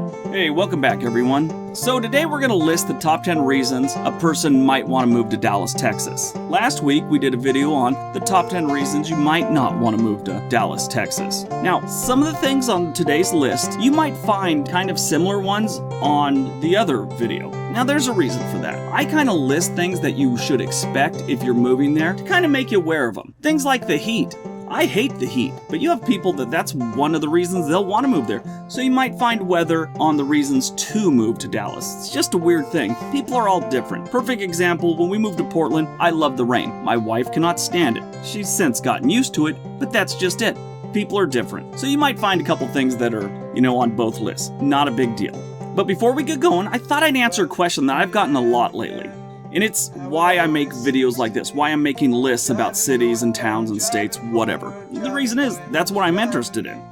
Hey, welcome back everyone. So today we're going to list the top 10 reasons a person might want to move to Dallas, Texas. Last week we did a video on the top 10 reasons you might not want to move to Dallas, Texas. Now, some of the things on today's list, you might find kind of similar ones on the other video. Now there's a reason for that. I kind of list things that you should expect if you're moving there to kind of make you aware of them. Things like the heat. I hate the heat, but you have people that's one of the reasons they'll want to move there. So you might find weather on the reasons to move to Dallas. It's just a weird thing. People are all different. Perfect example, when we moved to Portland, I love the rain. My wife cannot stand it. She's since gotten used to it, but that's just it. People are different. So you might find a couple things that are, on both lists. Not a big deal. But before we get going, I thought I'd answer a question that I've gotten a lot lately. And it's why I make videos like this, why I'm making lists about cities and towns and states, whatever. The reason is, that's what I'm interested in.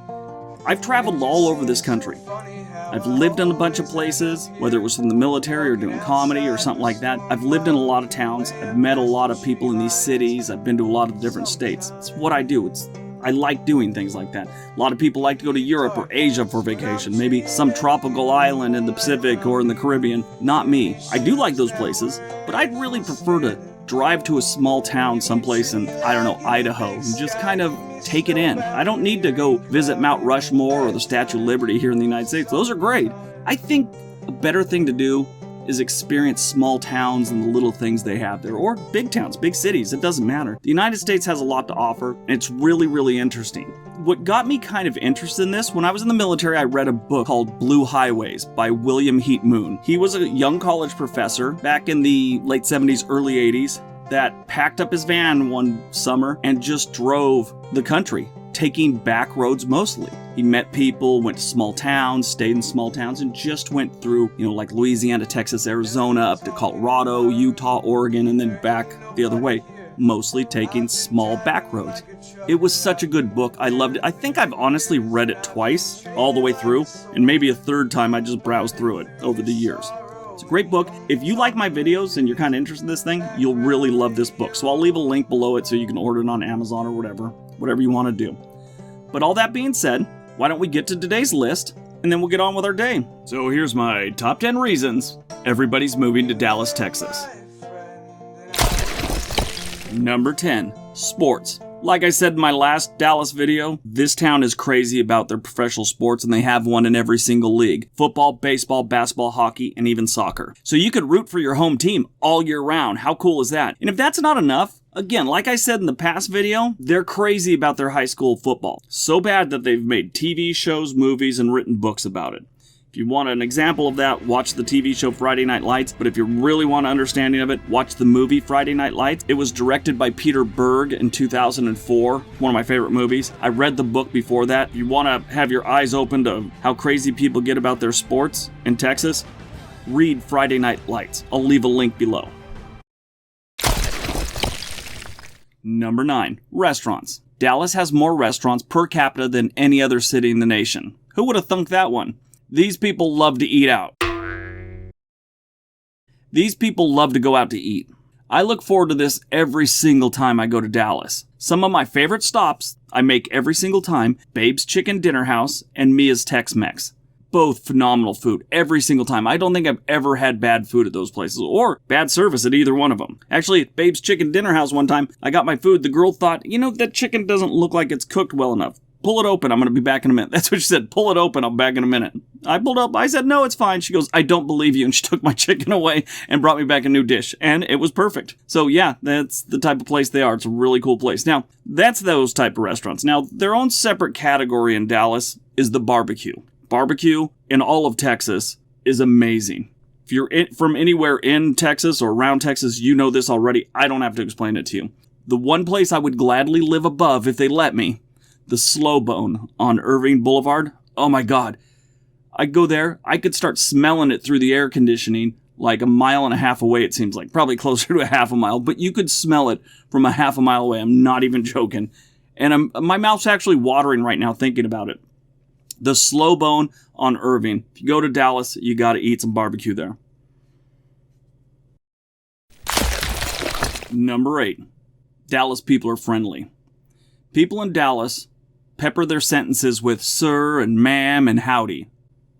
I've traveled all over this country. I've lived in a bunch of places, whether it was in the military or doing comedy or something like that. I've lived in a lot of towns. I've met a lot of people in these cities. I've been to a lot of different states. It's what I do. I like doing things like that. A lot of people like to go to Europe or Asia for vacation, maybe some tropical island in the Pacific or in the Caribbean. Not me. I do like those places, but I'd really prefer to drive to a small town someplace in, Idaho, and just kind of take it in. I don't need to go visit Mount Rushmore or the Statue of Liberty here in the United States. Those are great. I think a better thing to do is experience small towns and the little things they have there, or big towns, big cities, it doesn't matter. The United States has a lot to offer, and it's really, really interesting. What got me kind of interested in this, when I was in the military, I read a book called Blue Highways by William Heat Moon. He was a young college professor back in the late 70s, early 80s, that packed up his van one summer and just drove the country, taking back roads mostly. He met people, went to small towns, stayed in small towns, and just went through, like Louisiana, Texas, Arizona, up to Colorado, Utah, Oregon, and then back the other way, mostly taking small back roads. It was such a good book. I loved it. I think I've honestly read it twice, all the way through, and maybe a third time I just browsed through it over the years. It's a great book. If you like my videos and you're kind of interested in this thing, you'll really love this book. So I'll leave a link below it so you can order it on Amazon or whatever you want to do. But all that being said, why don't we get to today's list, and then we'll get on with our day. So here's my top 10 reasons everybody's moving to Dallas, Texas. Number 10, sports. Like I said in my last Dallas video, this town is crazy about their professional sports, and they have one in every single league. Football, baseball, basketball, hockey, and even soccer. So you could root for your home team all year round. How cool is that? And if that's not enough, again, like I said in the past video, they're crazy about their high school football. So bad that they've made TV shows, movies, and written books about it. If you want an example of that, watch the TV show Friday Night Lights. But if you really want an understanding of it, watch the movie Friday Night Lights. It was directed by Peter Berg in 2004. One of my favorite movies. I read the book before that. If you want to have your eyes open to how crazy people get about their sports in Texas, read Friday Night Lights. I'll leave a link below. Number 9, restaurants. Dallas has more restaurants per capita than any other city in the nation. Who would have thunk that one? These people love to eat out. These people love to go out to eat. I look forward to this every single time I go to Dallas. Some of my favorite stops I make every single time, Babe's Chicken Dinner House and Mia's Tex-Mex. Both phenomenal food every single time. I don't think I've ever had bad food at those places or bad service at either one of them. Actually, at Babe's Chicken Dinner House one time, I got my food. The girl thought, that chicken doesn't look like it's cooked well enough. Pull it open, I'm going to be back in a minute. That's what she said, pull it open, I'll be back in a minute. I pulled up, I said, no, it's fine. She goes, I don't believe you. And she took my chicken away and brought me back a new dish. And it was perfect. So yeah, that's the type of place they are. It's a really cool place. Now, that's those type of restaurants. Now, their own separate category in Dallas is the barbecue. Barbecue in all of Texas is amazing. If you're from anywhere in Texas or around Texas, you know this already. I don't have to explain it to you. The one place I would gladly live above if they let me, the Slow Bone on Irving Boulevard. Oh my God. I'd go there. I could start smelling it through the air conditioning like a mile and a half away, it seems like. Probably closer to a half a mile, but you could smell it from a half a mile away. I'm not even joking. And my mouth's actually watering right now thinking about it. The Slow Bone on Irving. If you go to Dallas, you got to eat some barbecue there. Number 8. Dallas people are friendly. People in Dallas pepper their sentences with sir and ma'am and howdy.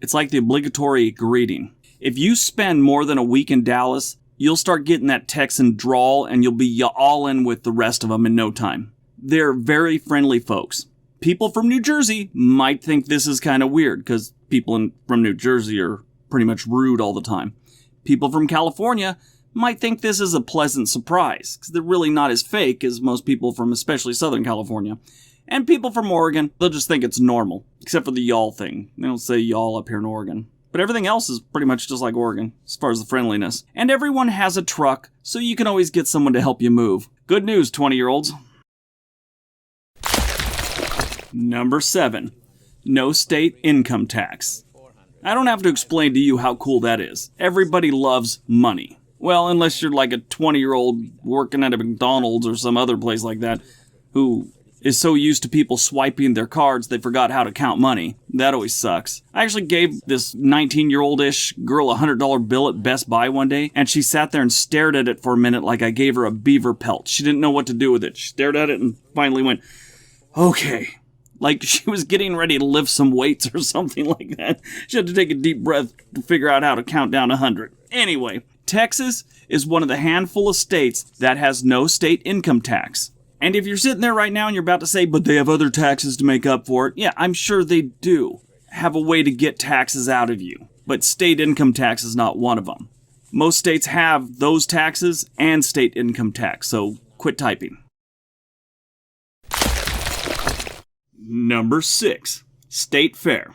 It's like the obligatory greeting. If you spend more than a week in Dallas, you'll start getting that Texan drawl and you'll be all in with the rest of them in no time. They're very friendly folks. People from New Jersey might think this is kind of weird because people from New Jersey are pretty much rude all the time. People from California might think this is a pleasant surprise because they're really not as fake as most people from especially Southern California. And people from Oregon, they'll just think it's normal, except for the y'all thing. They don't say y'all up here in Oregon. But everything else is pretty much just like Oregon, as far as the friendliness. And everyone has a truck, so you can always get someone to help you move. Good news, 20-year-olds. Number 7. No state income tax. I don't have to explain to you how cool that is. Everybody loves money. Well, unless you're like a 20-year-old working at a McDonald's or some other place like that, who is so used to people swiping their cards they forgot how to count money. That always sucks. I actually gave this 19-year-old-ish girl a $100 bill at Best Buy one day, and she sat there and stared at it for a minute like I gave her a beaver pelt. She didn't know what to do with it. She stared at it and finally went, okay. Like she was getting ready to lift some weights or something like that. She had to take a deep breath to figure out how to count down 100. Anyway, Texas is one of the handful of states that has no state income tax. And if you're sitting there right now and you're about to say, but they have other taxes to make up for it, yeah, I'm sure they do have a way to get taxes out of you. But state income tax is not one of them. Most states have those taxes and state income tax, so quit typing. Number 6. State Fair.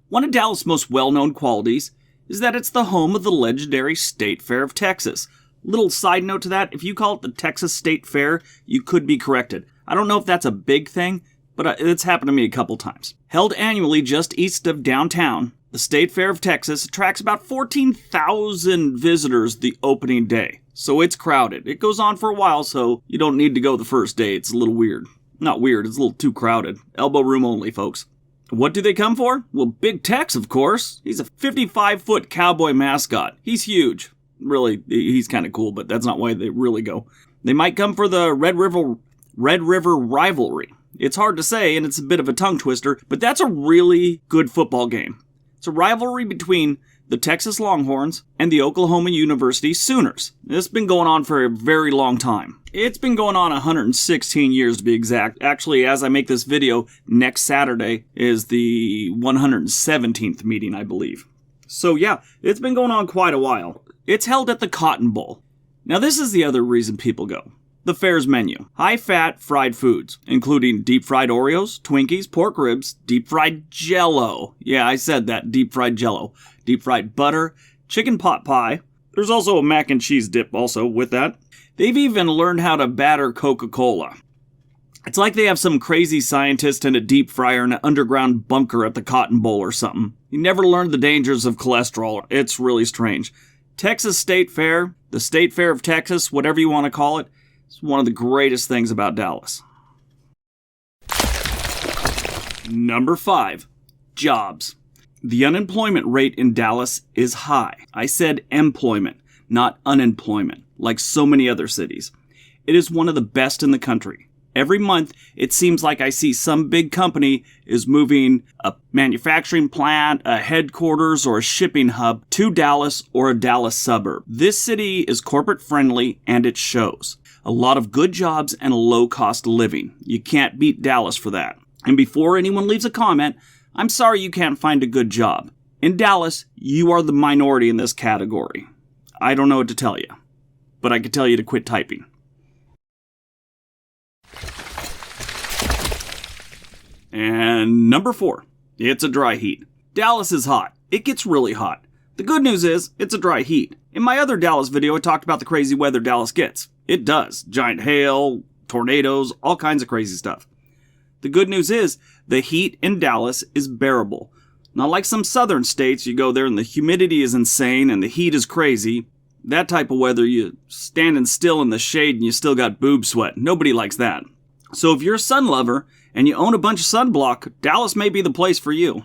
One of Dallas' most well-known qualities is that it's the home of the legendary State Fair of Texas. Little side note to that, if you call it the Texas State Fair, you could be corrected. I don't know if that's a big thing, but it's happened to me a couple times. Held annually just east of downtown, the State Fair of Texas attracts about 14,000 visitors the opening day. So it's crowded. It goes on for a while, so you don't need to go the first day. It's a little weird. Not weird, it's a little too crowded. Elbow room only, folks. What do they come for? Well, Big Tex, of course. He's a 55-foot cowboy mascot. He's huge. Really, he's kind of cool, but that's not why they really go. They might come for the Red River rivalry. It's hard to say, and it's a bit of a tongue twister, but that's a really good football game. It's a rivalry between the Texas Longhorns and the Oklahoma University Sooners. This has been going on for a very long time. It's been going on 116 years to be exact. Actually, as I make this video, next Saturday is the 117th meeting, I believe. So yeah, it's been going on quite a while. It's held at the Cotton Bowl. Now this is the other reason people go. The fair's menu. High-fat fried foods, including deep-fried Oreos, Twinkies, pork ribs, deep-fried Jell-O. Yeah, I said that, deep-fried Jell-O. Deep-fried butter, chicken pot pie. There's also a mac and cheese dip also with that. They've even learned how to batter Coca-Cola. It's like they have some crazy scientist in a deep fryer in an underground bunker at the Cotton Bowl or something. He never learned the dangers of cholesterol. It's really strange. Texas State Fair, the State Fair of Texas, whatever you want to call it, it's one of the greatest things about Dallas. Number 5. Jobs. The unemployment rate in Dallas is high. I said employment, not unemployment, like so many other cities. It is one of the best in the country. Every month, it seems like I see some big company is moving a manufacturing plant, a headquarters, or a shipping hub to Dallas or a Dallas suburb. This city is corporate friendly and it shows. A lot of good jobs and a low cost of living. You can't beat Dallas for that. And before anyone leaves a comment, I'm sorry you can't find a good job. In Dallas, you are the minority in this category. I don't know what to tell you, but I can tell you to quit typing. And number 4, it's a dry heat. Dallas is hot. It gets really hot. The good news is, it's a dry heat. In my other Dallas video, I talked about the crazy weather Dallas gets. It does. Giant hail, tornadoes, all kinds of crazy stuff. The good news is, the heat in Dallas is bearable. Not like some southern states, you go there and the humidity is insane and the heat is crazy. That type of weather, you standing still in the shade and you still got boob sweat. Nobody likes that. So if you're a sun lover and you own a bunch of sunblock, Dallas may be the place for you.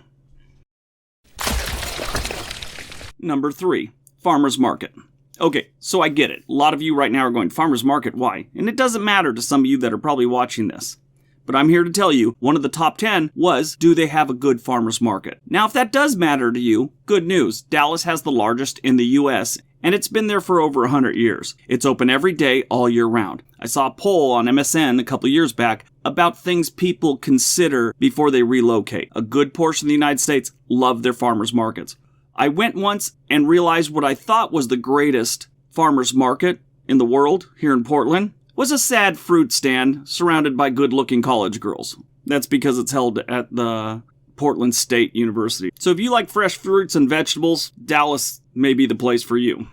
Number 3, farmer's market. Okay, so I get it. A lot of you right now are going, farmer's market, why? And it doesn't matter to some of you that are probably watching this. But I'm here to tell you, one of the top 10 was, do they have a good farmer's market? Now, if that does matter to you, good news. Dallas has the largest in the U.S., and it's been there for over 100 years. It's open every day, all year round. I saw a poll on MSN a couple years back about things people consider before they relocate. A good portion of the United States love their farmers markets. I went once and realized what I thought was the greatest farmers market in the world here in Portland was a sad fruit stand surrounded by good-looking college girls. That's because it's held at the Portland State University. So if you like fresh fruits and vegetables, Dallas may be the place for you.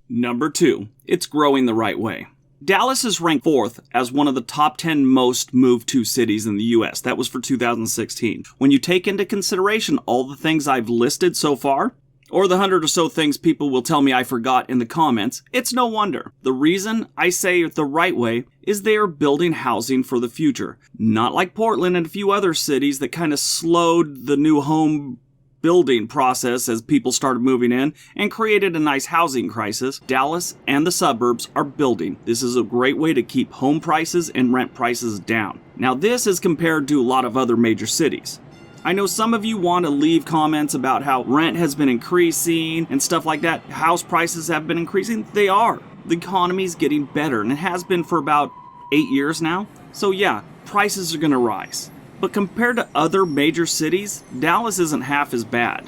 Number 2, it's growing the right way. Dallas is ranked 4th as one of the top 10 most moved to cities in the U.S. That was for 2016. When you take into consideration all the things I've listed so far, or the 100 or so things people will tell me I forgot in the comments, it's no wonder. The reason I say it the right way is they are building housing for the future. Not like Portland and a few other cities that kind of slowed the new home building process as people started moving in and created a nice housing crisis. Dallas and the suburbs are building. This is a great way to keep home prices and rent prices down. Now this is compared to a lot of other major cities. I know some of you want to leave comments about how rent has been increasing and stuff like that. House prices have been increasing. They are. The economy is getting better, and it has been for about 8 years now. So yeah, prices are going to rise. But compared to other major cities, Dallas isn't half as bad.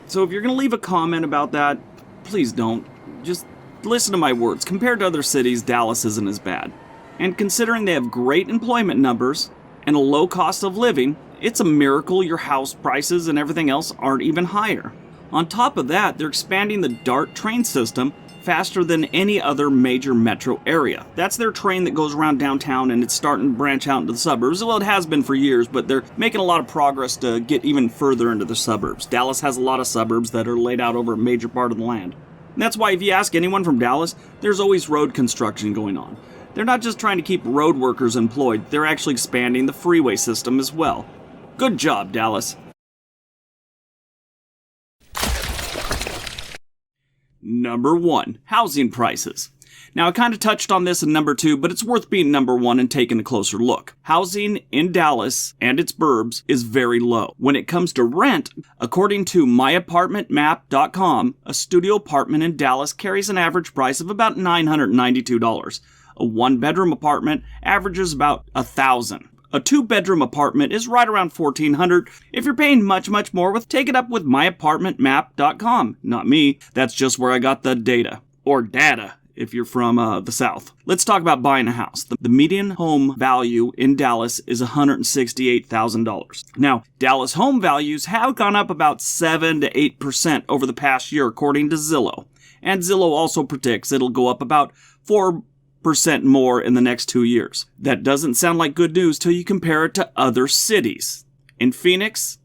So if you're going to leave a comment about that, please don't. Just listen to my words. Compared to other cities, Dallas isn't as bad. And considering they have great employment numbers and a low cost of living, it's a miracle your house prices and everything else aren't even higher. On top of that, they're expanding the DART train system faster than any other major metro area. That's their train that goes around downtown, and it's starting to branch out into the suburbs. Well, it has been for years, but they're making a lot of progress to get even further into the suburbs. Dallas has a lot of suburbs that are laid out over a major part of the land. And that's why if you ask anyone from Dallas, there's always road construction going on. They're not just trying to keep road workers employed, they're actually expanding the freeway system as well. Good job, Dallas. Number 1, housing prices. Now, I kind of touched on this in number 2, but it's worth being number 1 and taking a closer look. Housing in Dallas and its burbs is very low. When it comes to rent, according to myapartmentmap.com, a studio apartment in Dallas carries an average price of about $992. A 1-bedroom apartment averages about $1,000. A 2-bedroom apartment is right around $1,400. If you're paying much more, take it up with myapartmentmap.com. Not me. That's just where I got the data. Or data, if you're from the South. Let's talk about buying a house. The median home value in Dallas is $168,000. Now, Dallas home values have gone up about 7 to 8% over the past year, according to Zillow. And Zillow also predicts it'll go up about 4% more in the next 2 years. That doesn't sound like good news till you compare it to other cities. In Phoenix,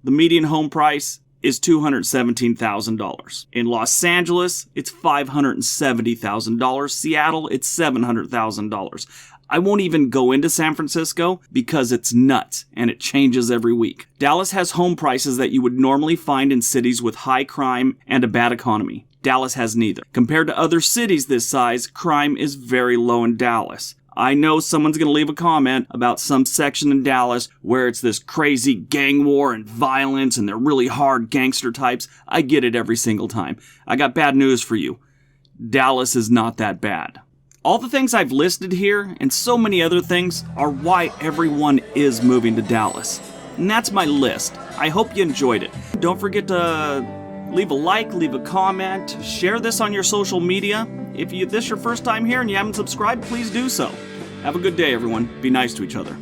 the median home price is $217,000. In Los Angeles, it's $570,000. Seattle, it's $700,000. I won't even go into San Francisco because it's nuts and it changes every week. Dallas has home prices that you would normally find in cities with high crime and a bad economy. Dallas has neither. Compared to other cities this size, crime is very low in Dallas. I know someone's going to leave a comment about some section in Dallas where it's this crazy gang war and violence and they're really hard gangster types. I get it every single time. I got bad news for you. Dallas is not that bad. All the things I've listed here and so many other things are why everyone is moving to Dallas. And that's my list. I hope you enjoyed it. Don't forget to leave a like, leave a comment, share this on your social media. If this is your first time here and you haven't subscribed, please do so. Have a good day, everyone. Be nice to each other.